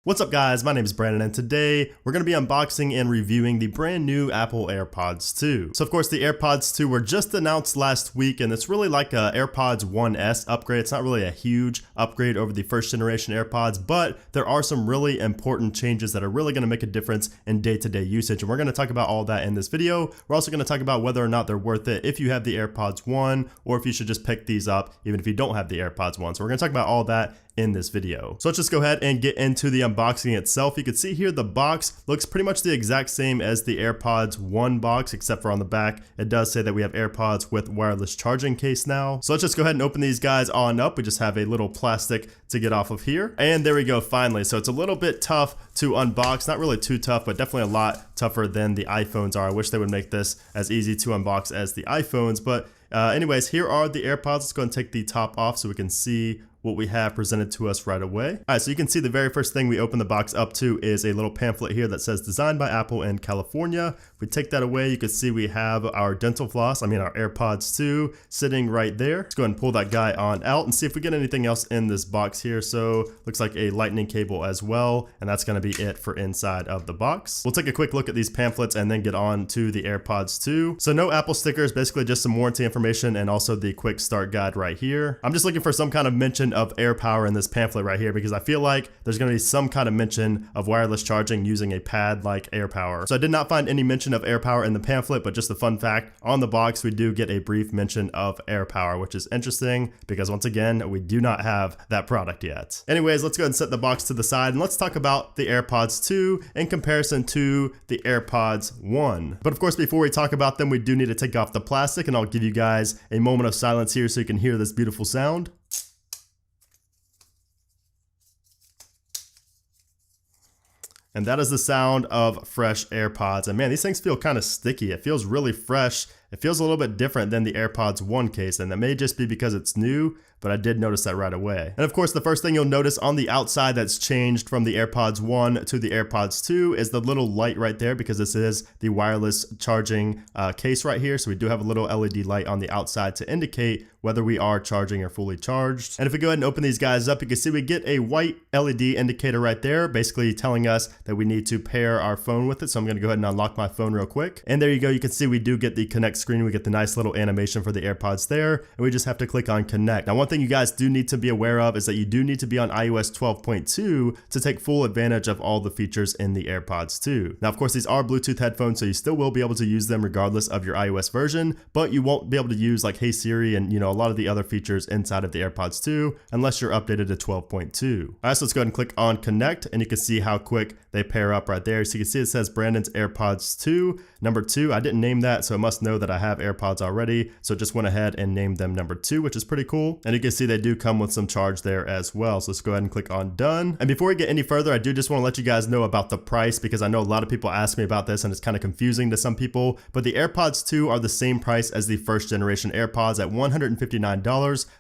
What's up guys, my name is Brandon and today we're going to be unboxing and reviewing the brand new Apple AirPods 2. So of course the AirPods 2 were just announced last week and it's really like a AirPods 1S upgrade. It's not really a huge upgrade over the first generation AirPods, but there are some really important changes that are really going to make a difference in day-to-day usage, and we're going to talk about all that in this video. We're also going to talk about whether or not they're worth it if you have the AirPods 1 or if you should just pick these up even if you don't have the AirPods 1. So we're going to talk about all that in this video. So let's just go ahead and get into the unboxing itself. You can see here the box looks pretty much the exact same as the AirPods 1 box, except for on the back it does say that we have AirPods with wireless charging case now. So let's just go ahead and open these guys on up. We just have a little plastic to get off of here, and there we go, finally. So it's a little bit tough to unbox, not really too tough, but definitely a lot tougher than the iPhones are. I wish they would make this as easy to unbox as the iPhones, but anyways, here are the AirPods. Let's go and take the top off so we can see what we have presented to us right away. All right, so you can see the very first thing we open the box up to is a little pamphlet here that says designed by Apple in California. If we take that away, you can see we have our dental floss, our AirPods 2 sitting right there. Let's go ahead and pull that guy on out and see if we get anything else in this box here. So looks like a lightning cable as well, and that's gonna be it for inside of the box. We'll take a quick look at these pamphlets and then get on to the AirPods 2. So no Apple stickers, basically just some warranty information and also the quick start guide right here. I'm just looking for some kind of mention of AirPower in this pamphlet right here because I feel like there's going to be some kind of mention of wireless charging using a pad like AirPower. So I did not find any mention of AirPower in the pamphlet, but just a fun fact, on the box we do get a brief mention of AirPower, which is interesting because once again we do not have that product yet. Anyways, let's go ahead and set the box to the side and let's talk about the AirPods 2 in comparison to the AirPods 1. But of course, before we talk about them, we do need to take off the plastic, and I'll give you guys a moment of silence here so you can hear this beautiful sound. And that is the sound of fresh AirPods. And man, these things feel kind of sticky. It feels really fresh. It feels a little bit different than the AirPods 1 case, and that may just be because it's new, but I did notice that right away. And of course, the first thing you'll notice on the outside that's changed from the AirPods 1 to the AirPods 2 is the little light right there, because this is the wireless charging case right here. So we do have a little LED light on the outside to indicate whether we are charging or fully charged. And if we go ahead and open these guys up, you can see we get a white LED indicator right there, basically telling us that we need to pair our phone with it. So I'm gonna go ahead and unlock my phone real quick. And there you go, you can see we do get the connect screen. We get the nice little animation for the AirPods there, and we just have to click on connect. Now, one thing you guys do need to be aware of is that you do need to be on iOS 12.2 to take full advantage of all the features in the AirPods 2. Now, of course, these are Bluetooth headphones, so you still will be able to use them regardless of your iOS version, but you won't be able to use like Hey Siri and a lot of the other features inside of the AirPods 2 unless you're updated to 12.2. All right, so let's go ahead and click on connect, and you can see how quick they pair up right there. So you can see it says Brandon's AirPods 2, number 2. I didn't name that, so it must know that I have AirPods already, so just went ahead and named them number 2, which is pretty cool. And you can see they do come with some charge there as well. So let's go ahead and click on done. And before we get any further, I do just want to let you guys know about the price, because I know a lot of people ask me about this and it's kind of confusing to some people, but the AirPods 2 are the same price as the first generation AirPods at $159.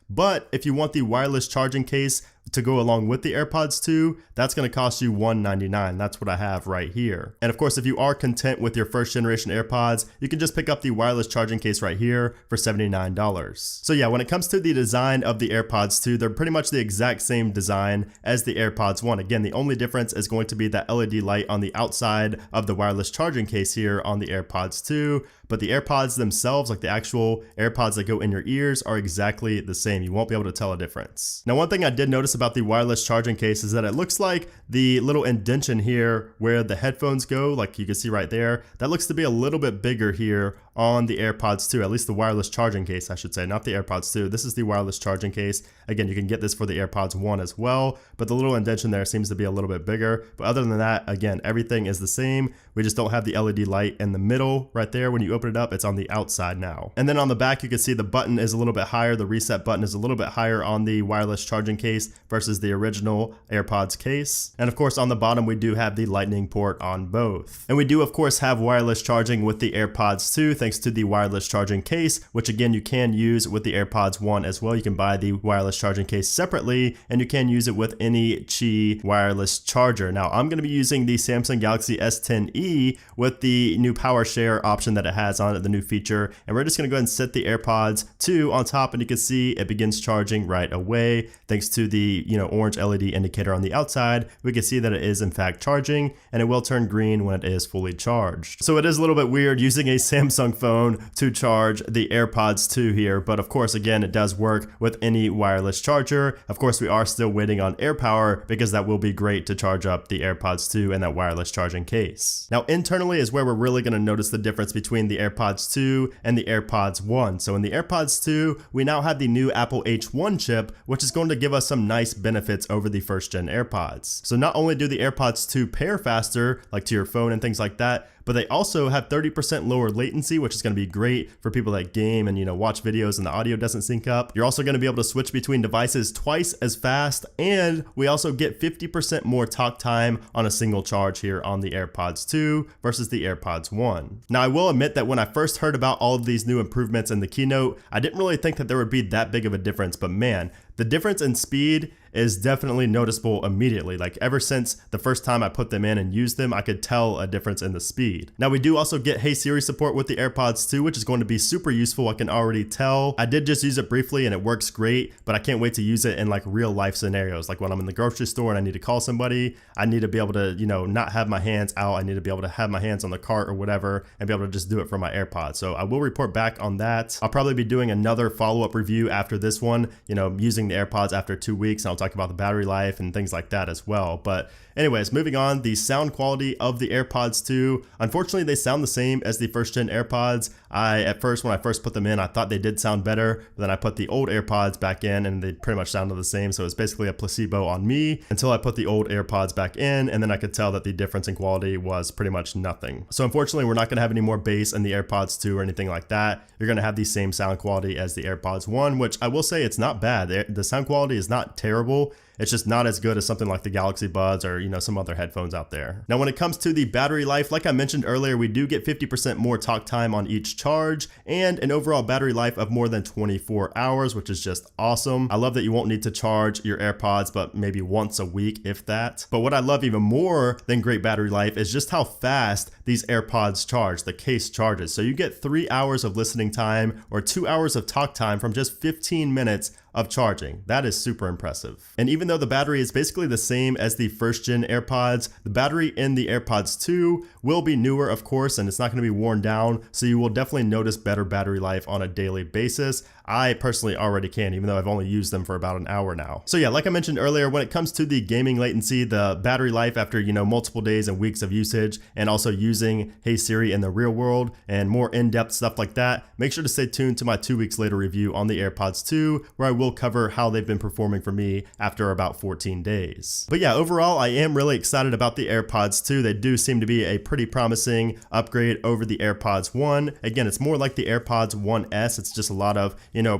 But if you want the wireless charging case to go along with the AirPods 2, that's going to cost you $199. That's what I have right here. And of course, if you are content with your first generation AirPods, you can just pick up the wireless charging case right here for $79. So yeah, when it comes to the design of the AirPods 2, they're pretty much the exact same design as the AirPods 1. Again, the only difference is going to be that LED light on the outside of the wireless charging case here on the AirPods 2. But the AirPods themselves, like the actual AirPods that go in your ears, are exactly the same. You won't be able to tell a difference. Now, one thing I did notice about the wireless charging case is that it looks like the little indentation here where the headphones go, like you can see right there, that looks to be a little bit bigger here on the AirPods 2, at least the wireless charging case, I should say, not the AirPods 2. This is the wireless charging case. Again, you can get this for the AirPods 1 as well, but the little indentation there seems to be a little bit bigger. But other than that, again, everything is the same. We just don't have the LED light in the middle right there. When you open it up, it's on the outside now. And then on the back, you can see the button is a little bit higher. The reset button is a little bit higher on the wireless charging case versus the original AirPods case. And of course, on the bottom, we do have the lightning port on both. And we do, of course, have wireless charging with the AirPods 2, thanks to the wireless charging case, which again you can use with the AirPods 1 as well. You can buy the wireless charging case separately, and you can use it with any Qi wireless charger. Now I'm going to be using the Samsung Galaxy S10e with the new power share option that it has on it, the new feature, and we're just going to go ahead and set the AirPods 2 on top, and you can see it begins charging right away. Thanks to the orange LED indicator on the outside, we can see that it is in fact charging, and it will turn green when it is fully charged. So it is a little bit weird using a Samsung phone to charge the AirPods 2 here, but of course again it does work with any wireless charger. Of course we are still waiting on AirPower because that will be great to charge up the AirPods 2 and that wireless charging case. Now internally is where we're really going to notice the difference between the AirPods 2 and the AirPods 1. So in the AirPods 2 we now have the new Apple H1 chip, which is going to give us some nice benefits over the first gen AirPods. So not only do the AirPods 2 pair faster, like to your phone and things like that, but they also have 30% lower latency, which is going to be great for people that game and watch videos and the audio doesn't sync up. You're also going to be able to switch between devices twice as fast, and we also get 50% more talk time on a single charge here on the AirPods 2 versus the AirPods 1. Now I will admit that when I first heard about all of these new improvements in the keynote, I didn't really think that there would be that big of a difference, but man, the difference in speed is definitely noticeable immediately. Like ever since the first time I put them in and used them, I could tell a difference in the speed. Now we do also get Hey Siri support with the AirPods 2, which is going to be super useful. I can already tell. I did just use it briefly and it works great, but I can't wait to use it in like real life scenarios. Like when I'm in the grocery store and I need to call somebody, I need to be able to, not have my hands out. I need to be able to have my hands on the cart or whatever and be able to just do it from my AirPods. So I will report back on that. I'll probably be doing another follow-up review after this one, using the AirPods after 2 weeks, and I'll talk about the battery life and things like that as well. But anyways, moving on, the sound quality of the AirPods 2, unfortunately they sound the same as the first gen AirPods. At first, when I first put them in, I thought they did sound better, but then I put the old AirPods back in and they pretty much sounded the same. So it's basically a placebo on me until I put the old AirPods back in, and then I could tell that the difference in quality was pretty much nothing. So unfortunately, we're not going to have any more bass in the AirPods 2 or anything like that. You're going to have the same sound quality as the AirPods 1, which I will say it's not bad. The sound quality is not terrible. It's just not as good as something like the Galaxy Buds or, some other headphones out there. Now, when it comes to the battery life, like I mentioned earlier, we do get 50% more talk time on each charge and an overall battery life of more than 24 hours, which is just awesome. I love that you won't need to charge your AirPods, but maybe once a week, if that. But what I love even more than great battery life is just how fast these AirPods charge, the case charges. So you get 3 hours of listening time or 2 hours of talk time from just 15 minutes of charging. That is super impressive. And even though the battery is basically the same as the first gen AirPods, the battery in the AirPods 2 will be newer, of course, and it's not going to be worn down. So you will definitely notice better battery life on a daily basis. I personally already can, even though I've only used them for about an hour now. So yeah, like I mentioned earlier, when it comes to the gaming latency, the battery life after, multiple days and weeks of usage, and also using Hey Siri in the real world and more in-depth stuff like that, make sure to stay tuned to my 2 weeks later review on the AirPods 2, where I will cover how they've been performing for me after about 14 days. But yeah, overall, I am really excited about the AirPods 2. They do seem to be a pretty promising upgrade over the AirPods 1. Again, it's more like the AirPods 1S. It's just a lot of,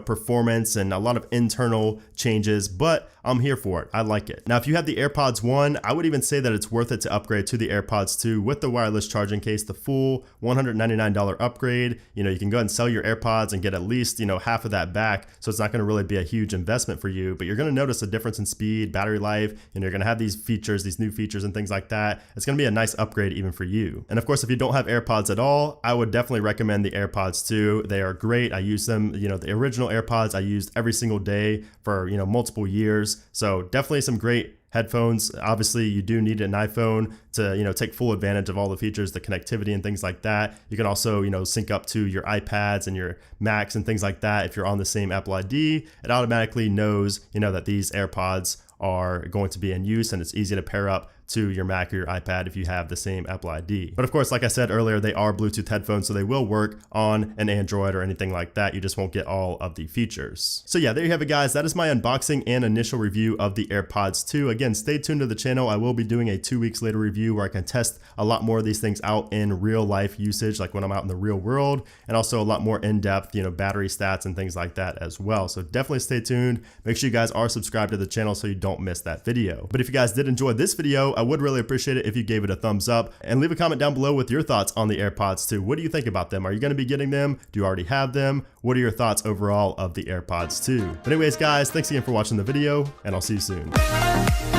performance and a lot of internal changes, but I'm here for it. I like it. Now, if you have the AirPods 1, I would even say that it's worth it to upgrade to the AirPods 2 with the wireless charging case, the full $199 upgrade. You can go ahead and sell your AirPods and get at least, half of that back. So it's not going to really be a huge investment for you, but you're going to notice a difference in speed, battery life, and you're going to have these features, these new features and things like that. It's going to be a nice upgrade even for you. And of course, if you don't have AirPods at all, I would definitely recommend the AirPods 2. They are great. I use them, the original AirPods I used every single day for, multiple years. So definitely some great headphones. Obviously, you do need an iPhone to, take full advantage of all the features, the connectivity and things like that. You can also, sync up to your iPads and your Macs and things like that. If you're on the same Apple ID, it automatically knows, that these AirPods are going to be in use, and it's easy to pair up to your Mac or your iPad if you have the same Apple ID. But of course, like I said earlier, they are Bluetooth headphones, so they will work on an Android or anything like that. You just won't get all of the features. So yeah, there you have it, guys. That is my unboxing and initial review of the AirPods 2. Again, stay tuned to the channel. I will be doing a 2 weeks later review where I can test a lot more of these things out in real life usage, like when I'm out in the real world, and also a lot more in-depth, battery stats and things like that as well. So definitely stay tuned. Make sure you guys are subscribed to the channel so you don't miss that video. But if you guys did enjoy this video, I would really appreciate it if you gave it a thumbs up, and leave a comment down below with your thoughts on the AirPods too. What do you think about them? Are you going to be getting them? Do you already have them? What are your thoughts overall of the AirPods 2? Anyways, guys, thanks again for watching the video, and I'll see you soon.